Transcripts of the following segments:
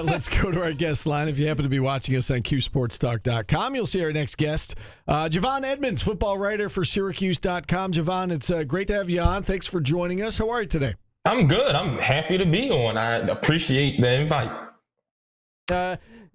Let's go to our guest line. If you happen to be watching us on QSportsTalk.com, you'll see our next guest, Javon Edmonds, football writer for Syracuse.com. Javon, it's great to have you on. Thanks for joining us. How are you today? I'm good. I'm happy to be on. I appreciate the invite.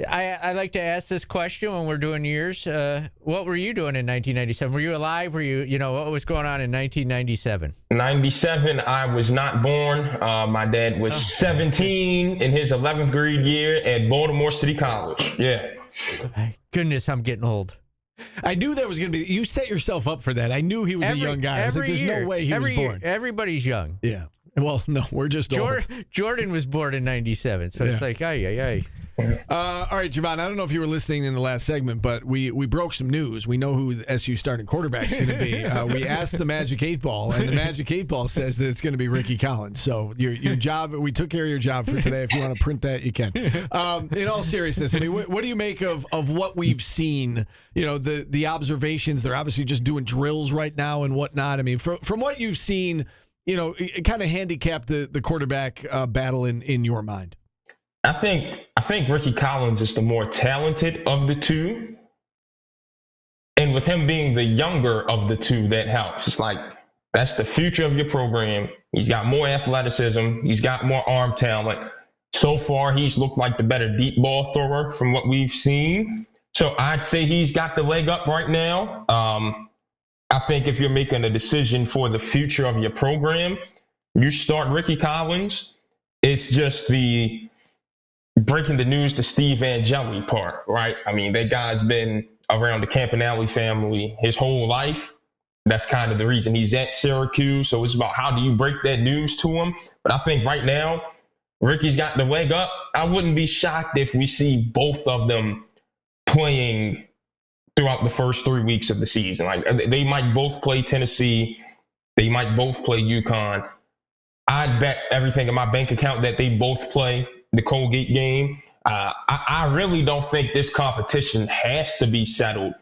I like to ask this question when we're doing years. What were you doing in 1997? Were you alive? Were you what was going on in 1997? 97, I was not born. My dad was 17 in his 11th grade year at Baltimore City College. Yeah. My goodness, I'm getting old. I knew that was going to be. You set yourself up for that. I knew he was a young guy. I was like, there's no way he was born. Everybody's young. Yeah. Well, no, we're just old. Jordan was born in 97, so it's like, ay. All right, Javon, I don't know if you were listening in the last segment, but we broke some news. We know who the SU starting quarterback is going to be. We asked the Magic 8 Ball, and the Magic 8 Ball says that it's going to be Ricky Collins. So your job, we took care of your job for today. If you want to print that, you can. In all seriousness, I mean, what do you make of what we've seen? The observations. They're obviously just doing drills right now and whatnot. I mean, from what you've seen, it kind of handicapped the quarterback battle in your mind. I think Ricky Collins is the more talented of the two. And with him being the younger of the two, that helps. It's like, that's the future of your program. He's got more athleticism. He's got more arm talent. So far, he's looked like the better deep ball thrower from what we've seen. So I'd say he's got the leg up right now. I think if you're making a decision for the future of your program, you start Ricky Collins. It's just the breaking the news to Steve Angeli part, right? I mean, that guy's been around the Campanelli family his whole life. That's kind of the reason he's at Syracuse. So it's about how do you break that news to him? But I think right now, Ricky's got the leg up. I wouldn't be shocked if we see both of them playing throughout the first 3 weeks of the season. Like, they might both play Tennessee. They might both play UConn. I'd bet everything in my bank account that they both play the Colgate game. I really don't think this competition has to be settled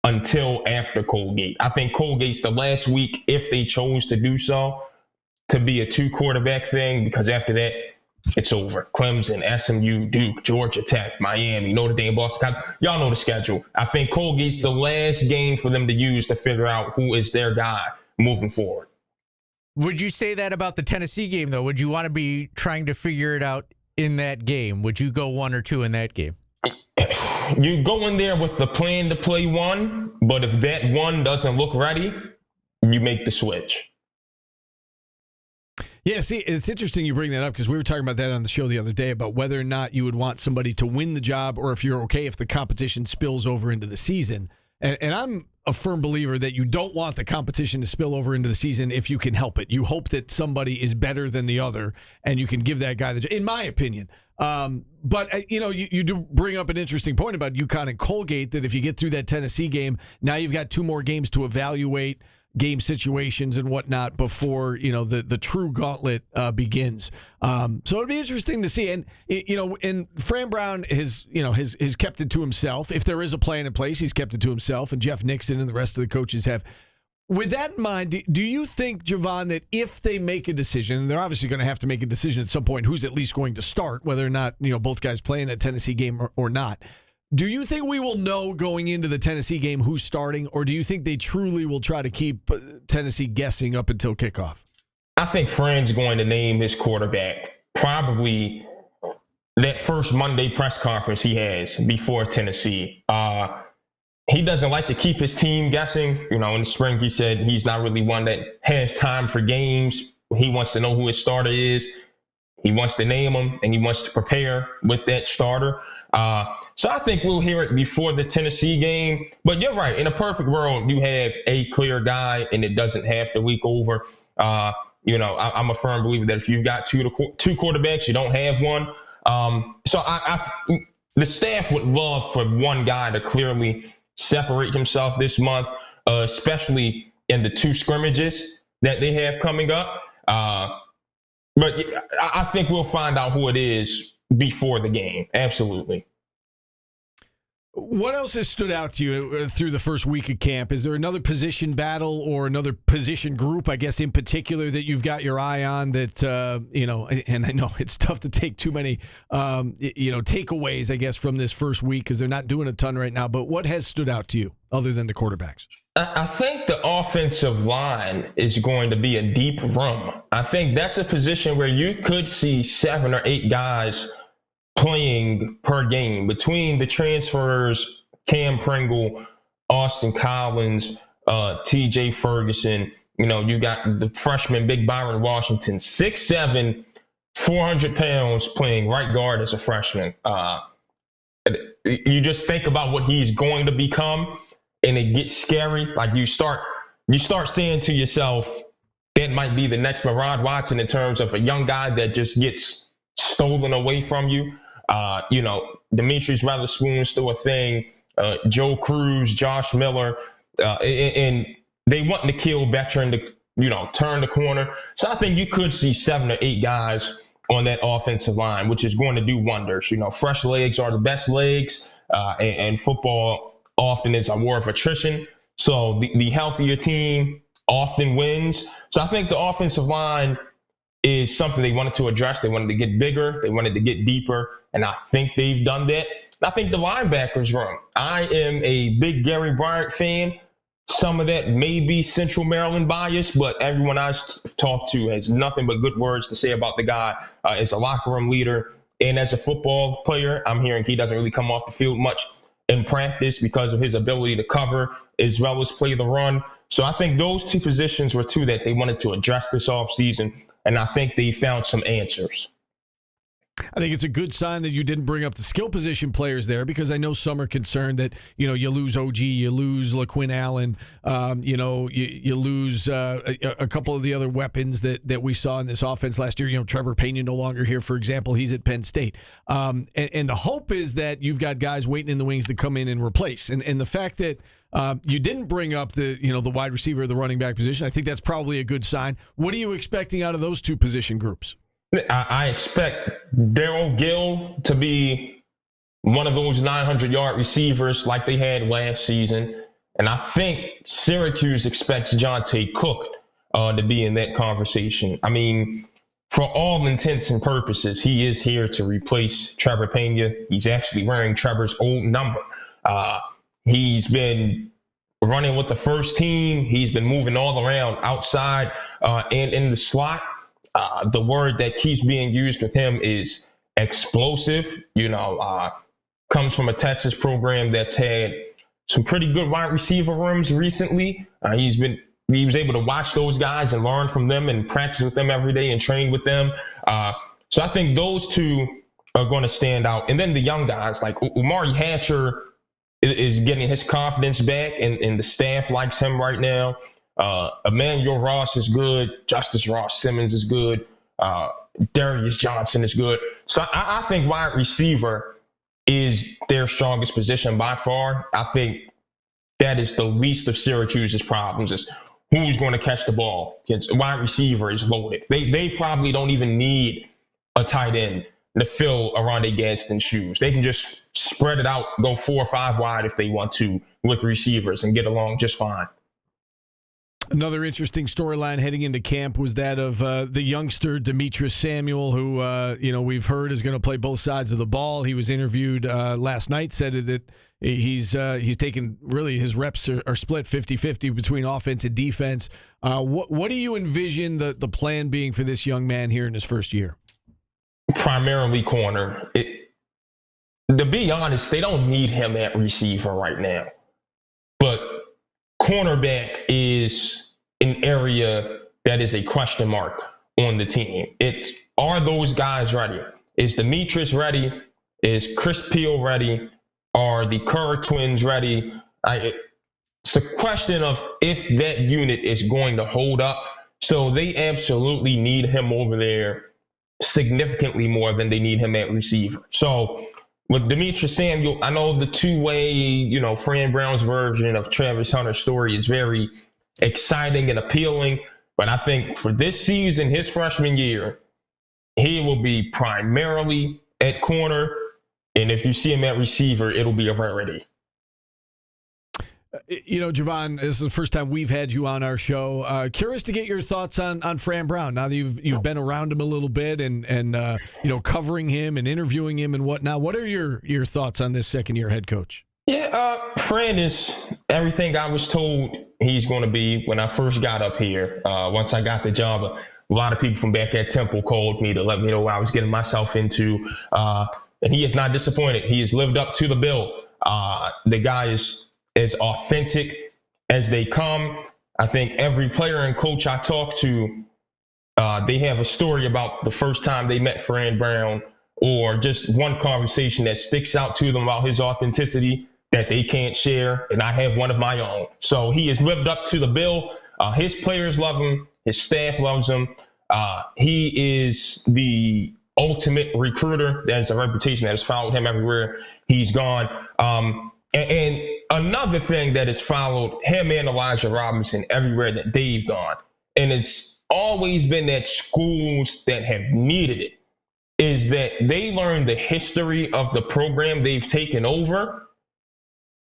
until after Colgate. I think Colgate's the last week, if they chose to do so, to be a 2-quarterback thing, because after that, it's over. Clemson, SMU, Duke, Georgia Tech, Miami, Notre Dame, Boston College. Y'all know the schedule. I think Colgate's the last game for them to use to figure out who is their guy moving forward. Would you say that about the Tennessee game, though? Would you want to be trying to figure it out in that game? Would you go 1 or 2 in that game? You go in there with the plan to play 1, but if that 1 doesn't look ready, you make the switch. Yeah, see, it's interesting you bring that up because we were talking about that on the show the other day about whether or not you would want somebody to win the job or if you're okay if the competition spills over into the season. And I'm a firm believer that you don't want the competition to spill over into the season if you can help it. You hope that somebody is better than the other, and you can give that guy the job, in my opinion. But, you do bring up an interesting point about UConn and Colgate, that if you get through that Tennessee game, now you've got 2 more games to evaluate game situations and whatnot before, the true gauntlet begins. So it'd be interesting to see. And, and Fran Brown has kept it to himself. If there is a plan in place, he's kept it to himself, and Jeff Nixon and the rest of the coaches have. With that in mind, do you think, Javon, that if they make a decision, and they're obviously going to have to make a decision at some point who's at least going to start, whether or not, both guys play in that Tennessee game or not, do you think we will know going into the Tennessee game who's starting, or do you think they truly will try to keep Tennessee guessing up until kickoff? I think Fran's going to name his quarterback probably that first Monday press conference he has before Tennessee. He doesn't like to keep his team guessing. In the spring, he said he's not really one that has time for games. He wants to know who his starter is. He wants to name him, and he wants to prepare with that starter. So I think we'll hear it before the Tennessee game. But you're right. In a perfect world, you have a clear guy, and it doesn't have to leak over. I'm a firm believer that if you've got two quarterbacks, you don't have one. So the staff would love for one guy to clearly separate himself this month, especially in the 2 scrimmages that they have coming up. But I think we'll find out who it is before the game. Absolutely. What else has stood out to you through the first week of camp? Is there another position battle or another position group, I guess, in particular that you've got your eye on that, and I know it's tough to take too many, takeaways, I guess, from this first week because they're not doing a ton right now. But what has stood out to you other than the quarterbacks? I think the offensive line is going to be a deep room. I think that's a position where you could see 7 or 8 guys playing per game between the transfers, Cam Pringle, Austin Collins, TJ Ferguson. You got the freshman, Big Byron Washington, 6'7", 400 pounds, playing right guard as a freshman. You just think about what he's going to become, and it gets scary. Like you start saying to yourself, that might be the next Murad Watson in terms of a young guy that just gets stolen away from you. Demetrius Weatherspoon's still a thing. Joe Cruz, Josh Miller, and they want to kill veteran to, turn the corner. So I think you could see 7 or 8 guys on that offensive line, which is going to do wonders. Fresh legs are the best legs, and football often is a war of attrition. So the healthier team often wins. So I think the offensive line is something they wanted to address. They wanted to get bigger. They wanted to get deeper. And I think they've done that. I think the linebackers room. I am a big Gary Bryant fan. Some of that may be Central Maryland bias, but everyone I've talked to has nothing but good words to say about the guy as a locker room leader. And as a football player, I'm hearing he doesn't really come off the field much in practice because of his ability to cover as well as play the run. So I think those 2 positions were 2 that they wanted to address this offseason. And I think they found some answers. I think it's a good sign that you didn't bring up the skill position players there because I know some are concerned that, you lose OG, you lose LaQuinn Allen, you lose a couple of the other weapons that we saw in this offense last year. Trevor Pena no longer here, for example. He's at Penn State. And the hope is that you've got guys waiting in the wings to come in and replace. And the fact that you didn't bring up the wide receiver or the running back position, I think that's probably a good sign. What are you expecting out of those 2 position groups? I expect Darryl Gill to be one of those 900-yard receivers like they had last season. And I think Syracuse expects Jonte Cook to be in that conversation. I mean, for all intents and purposes, he is here to replace Trevor Pena. He's actually wearing Trevor's old number. He's been running with the first team. He's been moving all around outside and in the slot. The word that keeps being used with him is explosive. Comes from a Texas program that's had some pretty good wide receiver rooms recently. He was able to watch those guys and learn from them and practice with them every day and train with them. So I think those 2 are going to stand out. And then the young guys like Umari Hatcher is getting his confidence back, and the staff likes him right now. Emmanuel Ross is good. Justice Ross Simmons is good. Darius Johnson is good. So I think wide receiver is their strongest position by far. I think that is the least of Syracuse's problems is who's going to catch the ball. Wide receiver is loaded. They probably don't even need a tight end to fill Aronde Gadsden's shoes. They can just spread it out, go 4 or 5 wide if they want to with receivers and get along just fine. Another interesting storyline heading into camp was that of the youngster Demetrius Samuel, who we've heard is going to play both sides of the ball. He was interviewed last night, said that he's taken really his reps are split 50-50 between offense and defense. What do you envision the plan being for this young man here in his first year? Primarily corner. To be honest, they don't need him at receiver right now, but cornerback is an area that is a question mark on the team. Are those guys ready? Is Demetrius ready? Is Chris Peel ready? Are the Kerr twins ready? It's a question of if that unit is going to hold up. So they absolutely need him over there significantly more than they need him at receiver. So with Demetrius Samuel, I know the 2-way, Fran Brown's version of Travis Hunter's story is very exciting and appealing. But I think for this season, his freshman year, he will be primarily at corner. And if you see him at receiver, it'll be a rarity. You know, Javon, this is the first time we've had you on our show. Curious to get your thoughts on Fran Brown now that you've been around him a little bit and you know, covering him and interviewing him and whatnot. What are your thoughts on this second-year head coach? Yeah, Fran is everything I was told he's going to be when I first got up here. Once I got the job, a lot of people from back at Temple called me to let me know what I was getting myself into. And he is not disappointed. He has lived up to the bill. The guy is as authentic as they come. I think every player and coach I talk to, they have a story about the first time they met Fran Brown, or just one conversation that sticks out to them about his authenticity that they can't share. And I have one of my own. So he has lived up to the bill. His players love him. His staff loves him. He is the ultimate recruiter. That's a reputation that has followed him everywhere he's gone. And another thing that has followed him and Elijah Robinson everywhere that they've gone, and it's always been that schools that have needed it, is that they learn the history of the program they've taken over,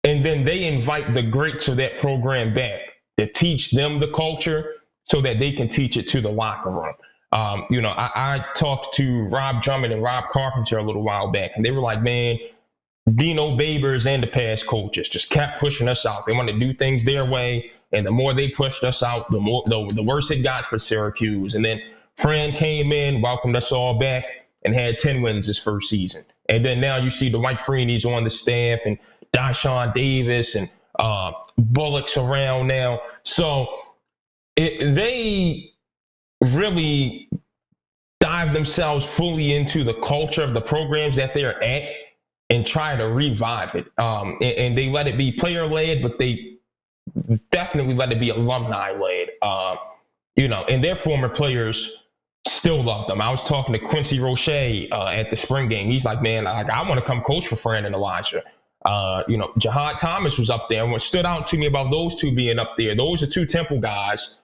and then they invite the greats of that program back to teach them the culture so that they can teach it to the locker room. You know, I talked to Rob Drummond and Rob Carpenter a little while back, and they were like, man, Dino Babers and the past coaches just kept pushing us out. They wanted to do things their way, and the more they pushed us out, the worse it got for Syracuse. And then Fran came in, welcomed us all back, and had 10 wins his first season. And then now you see the Mike Freeney's on the staff, and Dashawn Davis, and Bullock's around now. So they really dive themselves fully into the culture of the programs that they're at and try to revive it. And they let it be player-led, but they definitely let it be alumni-led. You know, and their former players still love them. I was talking to Quincy Roche at the spring game. He's like, man, I want to come coach for Fran and Elijah. You know, Jahad Thomas was up there. And what stood out to me about those two being up there, those are two Temple guys.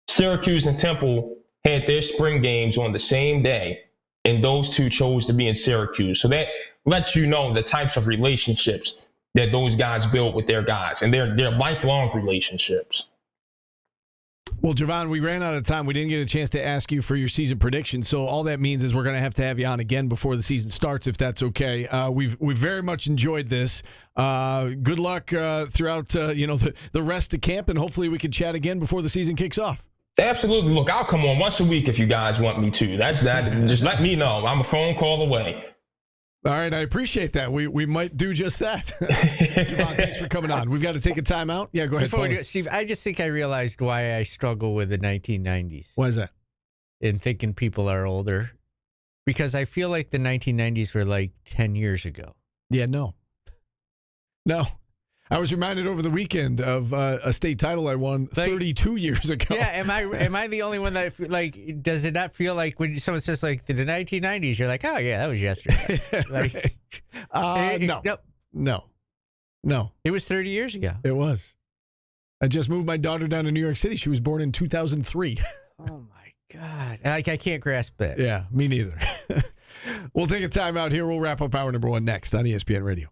Syracuse and Temple had their spring games on the same day, and those two chose to be in Syracuse. So that lets you know the types of relationships that those guys build with their guys, and they're lifelong relationships. Well, Javon, we ran out of time. We didn't get a chance to ask you for your season prediction, so all that means is we're going to have you on again before the season starts, if that's okay. We've very much enjoyed this. Good luck throughout you know, the rest of camp, and hopefully we can chat again before the season kicks off. Absolutely. Look, I'll come on once a week if you guys want me to. That's that. Just let me know. I'm a phone call away. All right, I appreciate that. We might do just that. Javon, thanks for coming on. We've got to take a time out. Yeah, go ahead. Before we do it, Steve, I just think I realized why I struggle with the 1990s. Why is that? In thinking people are older. Because I feel like the 1990s were like 10 years ago. Yeah, no. I was reminded over the weekend of a state title I won 32 years ago. Yeah, am I the only one that, like, does it not feel like when someone says, like, the 1990s, you're like, oh, yeah, that was yesterday. Like, No. It was 30 years ago. It was. I just moved my daughter down to New York City. She was born in 2003. Oh, my God. Like, I can't grasp it. Yeah, me neither. We'll take a time out here. We'll wrap up hour number one next on ESPN Radio.